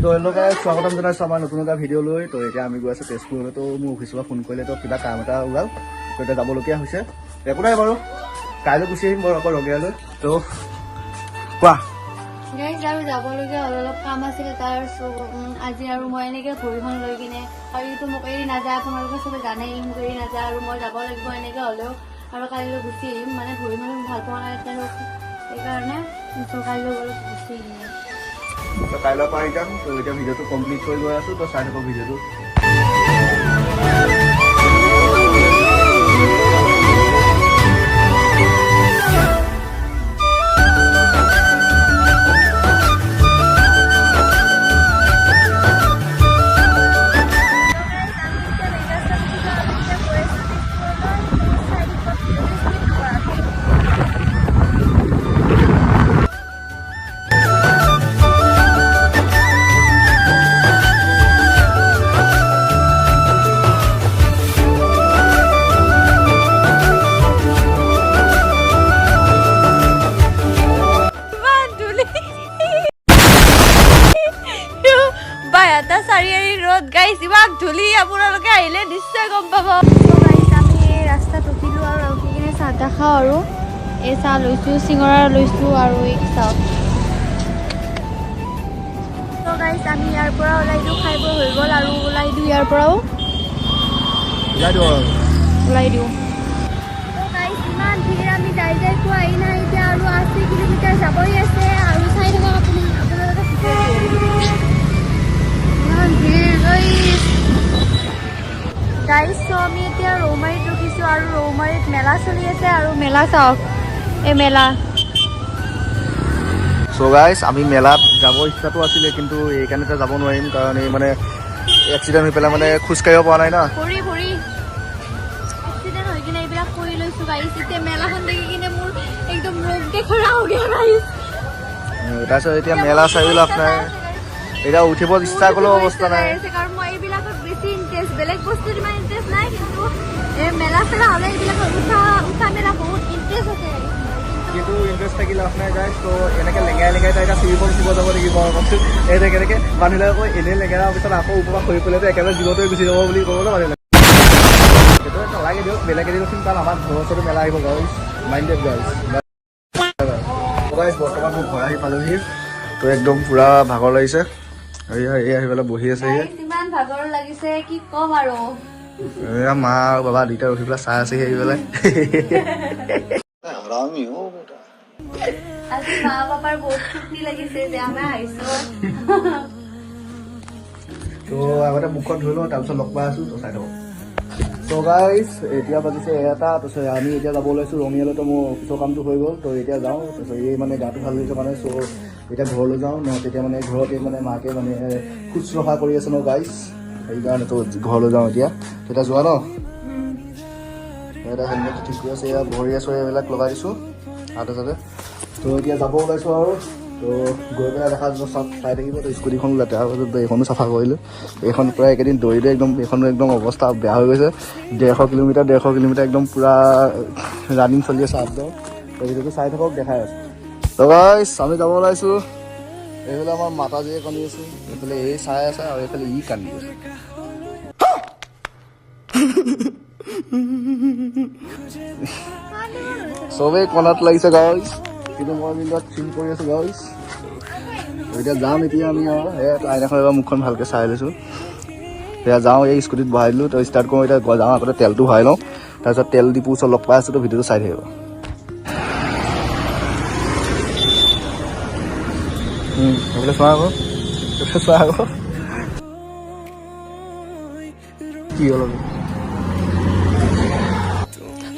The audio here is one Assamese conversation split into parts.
তো এনেকৈ স্বাগতম জনাইছোঁ আমাৰ নতুন এটা ভিডিঅ' লৈ। তো এতিয়া আমি গৈ আছোঁ তেজপুৰলৈ। তো মোৰ অফিচৰ পৰা ফোন কৰিলে তো কিবা কাম এটা ওলাল, তো এতিয়া যাবলগীয়া হৈছে। একো নাই বাৰু, কাইলৈ গুচি আহিম বাৰু আকৌ ৰঙিয়ালৈ। তো কোৱা আৰু যাবলগীয়া হ'ল, অলপ কাম আছিলে তাৰ। আজি আৰু মই এনেকে ভৰিখন লৈ কিনে আৰু এইটো মোক এৰি নাযায়, আপোনালোকে চবে জানেই মোক এৰি নাযায় আৰু মই যাব লাগিব এনেকে হ'লেও। আৰু কাইলৈ গুচি আহিম, মানে ভৰিখন ভাল পোৱা নাই সেইকাৰণে কাইলৈ অলপ গুচি আহিম। কাইলৈৰ পৰা যাম। তো এতিয়া ভিডিঅ'টো কমপ্লিট কৰি গৈ আছোঁ, তো চাই থাকোঁ ভিডিঅ'টো। চাৰিআলি ৰোড গাইছ, ইমান ধূলি, আপোনালোকে আহিলে নিশ্চয় গম পাব। আমি এই ৰাস্তাত উঠিলোঁ আৰু উঠি কিনে চাহ তাহ খাওঁ আৰু এই চাহ লৈছোঁ, চিঙৰা লৈছোঁ আৰু এই চাহ। তো গাইছ আমি ইয়াৰ পৰা ওলাই দিওঁ, খাই বৈ হৈ গ'ল আৰু ওলাই দিওঁ ইয়াৰ পৰাও ওলাই দিওঁ। তো গাইছ ইমান ভিৰ, আমি যাই পোৱাই নাই এতিয়া আৰু 80 কিলোমিটাৰ যাবই আছে আৰু চাই থাকক আপোনালোকে গাইছ। তো আমি এতিয়া ৰৌমাৰীত ৰখিছোঁ আৰু ৰৌমাৰীত মেলা চলি আছে আৰু মেলা চাওক, এই মেলা। চ' গাইছ আমি মেলাত যাব ইচ্ছাটো আছিলে, কিন্তু এইকাৰণে যাব নোৱাৰিম কাৰণ এই মানে এক্সিডেণ্ট হৈ পেলাই মানে খোজকাঢ়িব পৰা নাই না। ভৰি এক্সিডেণ্ট হৈ কিনে এইবিলাক কৰি লৈছোঁ গাইছ। এতিয়া মেলাখন দেখি কিনে মোৰ একদম ৰোগ দেখৰা হৈ গ'ল গাইছ। তাৰপিছত এতিয়া মেলা চাই লাভ নাই, এতিয়া উঠিব ইচ্ছা কৰিলেও অৱস্থা নাই। কাৰণ মই এইবিলাকত বেছি ইণ্টাৰেষ্ট, বেলেগ বস্তুত ইমান ইণ্টাৰেষ্ট নাই, কিন্তু এই মেলা চেলা হ'লে এইবিলাকত উঠা মেলা বহুত ইণ্টাৰেষ্ট আছে। কিন্তু ইণ্টাৰেষ্ট থাকি লাভ নাই গাইছ। তো এনেকৈ লেঙাই এতিয়া চিৰিব উঠিব যাব লাগিব। এনেকৈ মানুহবিলাকে কৈ এনেই লেঙেৰাৰ পিছত আকৌ ওপৰত হৈ পেলাইতো একেবাৰে জীৱনটোৱে গুচি যাব বুলি ক'বলৈ মানুহ সেইটো নালাগে দিয়ক, বেলেগ এদিন উঠিম কাৰণ আমাৰ ঘৰৰ ওচৰতো মেলা আহিব গাইছ। মাইণ্ডেড গাইছ। বৰ্তমান মোৰ ঘৰ আহি পালোহি, তো একদম পুৰা ভাগৰ লাগিছে। এই আহি পেলাই বহি আছে। ইমান ভাগৰ লাগিছে কি ক'ম আৰু। এয়া মা আৰু বাবা দুইটা উঠি পেলাই চাই আছেহি আহি পেলাই। আজি মা পাপাৰ বহুত ফূৰ্তি লাগিছে যে আমি আহিছোঁ। তো আগতে মুখখন ধুই লওঁ, তাৰপিছত লগ পাই আছোঁ। তো চাই থাকক। তো গাইছ এতিয়া বাজিছে 1টা। তাৰপিছত আমি এতিয়া যাব ওলাইছোঁ ৰঙিয়ালৈ। তো মোৰ অফিচৰ কামটো হৈ গ'ল, তো এতিয়া যাওঁ। তাৰপিছত এই মানে গাটো ভাল লাগিছে মানে, চ' এতিয়া ঘৰলৈ যাওঁ ন। তেতিয়া মানে ঘৰতে মানে মাকে মানে শুশ্ৰূষা কৰি আছে ন গাইছ, সেইকাৰণে তো ঘৰলৈ যাওঁ এতিয়া। তেতিয়া যোৱা ন, এটা হেলমেটটো ঠিক কৰি আছে, এয়া ভৰিয়ে চৰিয়ে এইবিলাক লগাই দিছোঁ হাতে চাতে। তো এতিয়া যাব ওলাইছোঁ আৰু। তো গৈ পেলাই দেখা যাব, চব চাই থাকিব। তো স্কুটিখন লেতেৰা হৈ গ'ল, এইখনো চাফা কৰিলোঁ। এইখন পূৰা এইকেইদিন দৌৰিলে একদম, এইখনো একদম অৱস্থা বেয়া হৈ গৈছে। 150 কিলোমিটাৰ একদম পূৰা ৰানিং চলি আছে আপডাউন। তো ভিডিঅ'টো চাই থাকক, দেখাই আছোঁ। তো গাইছ আমি যাব ওলাইছোঁ। এইফালে আমাৰ মাতাজীয়ে কান্দি আছে, এইফালে এই চাই আছে আৰু এইফালে ই কান্দি আছে। চবেই কণাত লাগিছে গাইছ, কিন্তু মই মিলত চিল কৰি আছোঁ গাইছ। এতিয়া যাম এতিয়া আমি আৰু আইনাখন এবাৰ মুখখন ভালকৈ চাই লৈছোঁ। এতিয়া যাওঁ, এই স্কুটিত বহাই দিলোঁ। তো ষ্টাৰ্ট কৰোঁ, এতিয়া যাওঁ। আগতে তেলটো ভৰাই লওঁ, তাৰপিছত তেল ডিপু ওচৰত লগ পাই আছোঁ। তো ভিডিঅ'টো চাই থাকিব। এইফালে চোৱা আকৌ, কি হ'ল।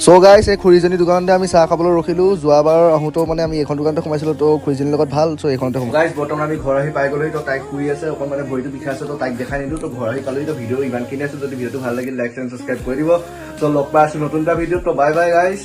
চ' গাইছ এই খুৰীজনী দোকানতে আমি চাহ খাবলৈ ৰখিলোঁ। যোৱাবাৰ আহোঁতেও মানে আমি এইখন দোকানতে সোমাইছিলোঁ, তো খুৰীজনীৰ লগত ভাল। চ' এইখনতে সোমাই গাইছ বৰ্তমান আমি ঘৰ আহি পাই গ'লোহি। তো তাইক শুই আছে, অকণ মানে ভৰিটো বিষাই আছে, তো তাইক দেখাই নিদিওঁ। তো ঘৰ আহি পালোহি। তো ভিডিঅ' ইমানখিনি আছে, যদি ভিডিঅ'টো ভাল লাগিল লাইক এণ্ড ছাবস্ক্ৰাইব কৰি দিব। তো লগ পাই আছোঁ নতুন এটা ভিডিঅ'ত। তো বাই বাই গাইছ।